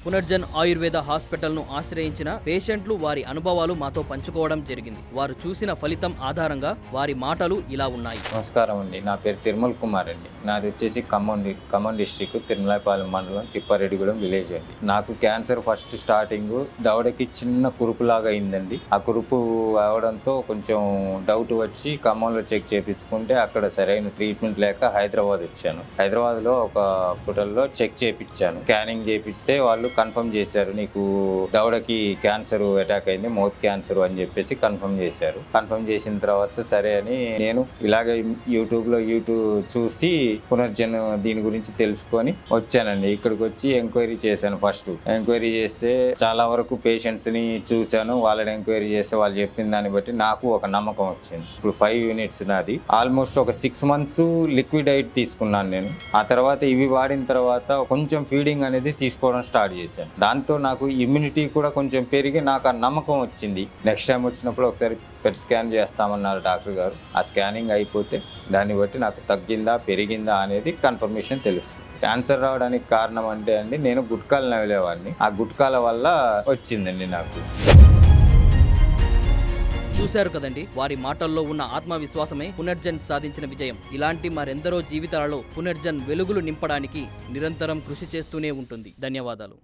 పునర్జన్ ఆయుర్వేద హాస్పిటల్ను ఆశ్రయించిన పేషెంట్లు వారి అనుభవాలు మాతో పంచుకోవడం జరిగింది. వారు చూసిన ఫలితం ఆధారంగా వారి మాటలు ఇలా ఉన్నాయి. నమస్కారం అండి, నా పేరు తిరుమల్ కుమార్ అండి. నాది వచ్చేసి ఖమ్మం డిస్ట్రిక్ట్ తిరుమలపాలెం మండలం తిప్పారెడ్డిగూడెం విలేజ్ అండి. నాకు క్యాన్సర్ ఫస్ట్ స్టార్టింగ్ దవడకి చిన్న కురుపులాగా అయిందండి. ఆ కురుపు అవడంతో కొంచెం డౌట్ వచ్చి ఖమ్మంలో చెక్ చేపించుకుంటే అక్కడ సరైన ట్రీట్మెంట్ లేక హైదరాబాద్ వచ్చాను. హైదరాబాద్లో ఒక హాస్పిటల్లో చెక్ చేపించాను. స్కానింగ్ చేపిస్తే వాళ్ళు కన్ఫర్మ్ చేశారు, నీకు దవడకి క్యాన్సర్ అటాక్ అయింది, మౌత్ క్యాన్సర్ అని చెప్పేసి కన్ఫర్మ్ చేశారు. కన్ఫర్మ్ చేసిన తర్వాత సరే అని నేను ఇలాగే యూట్యూబ్ చూసి పునర్జన్ దీని గురించి తెలుసుకొని వచ్చానండి. ఇక్కడికి వచ్చి ఎంక్వైరీ చేశాను. ఫస్ట్ ఎంక్వైరీ చేస్తే చాలా వరకు పేషెంట్స్ ని చూశాను. వాళ్ళని ఎంక్వైరీ చేస్తే వాళ్ళు చెప్పిన దాన్ని బట్టి నాకు ఒక నమ్మకం వచ్చింది. ఇప్పుడు 5 యూనిట్స్ నాది. ఆల్మోస్ట్ ఒక 6 months లిక్విడ్ డైట్ తీసుకున్నాను నేను. ఆ తర్వాత ఇవి వాడిన తర్వాత కొంచెం ఫీడింగ్ అనేది తీసుకోవడం స్టార్ట్ చేశాను. దాంతో నాకు ఇమ్యూనిటీ కూడా కొంచెం పెరిగి నాకు ఆ నమ్మకం వచ్చింది. నెక్స్ట్ టైం వచ్చినప్పుడు ఒకసారి పెట్ స్కాన్ చేస్తామన్నారు డాక్టర్ గారు. ఆ స్కానింగ్ అయిపోతే దాన్ని బట్టి నాకు తగ్గిందా పెరిగిందా అనేది కన్ఫర్మేషన్ తెలుస్తుంది. క్యాన్సర్ రావడానికి కారణం అంటే అండి, నేను గుట్కాలు నమిలేవాడిని. ఆ గుట్కాల వల్ల వచ్చిందండి నాకు. చూశారు కదండి, వారి మాటల్లో ఉన్న ఆత్మవిశ్వాసమే పునర్జన్ సాధించిన విజయం. ఇలాంటి మరెందరో జీవితాలలో పునర్జన్ వెలుగులు నింపడానికి నిరంతరం కృషి చేస్తూనే ఉంటుంది. ధన్యవాదాలు.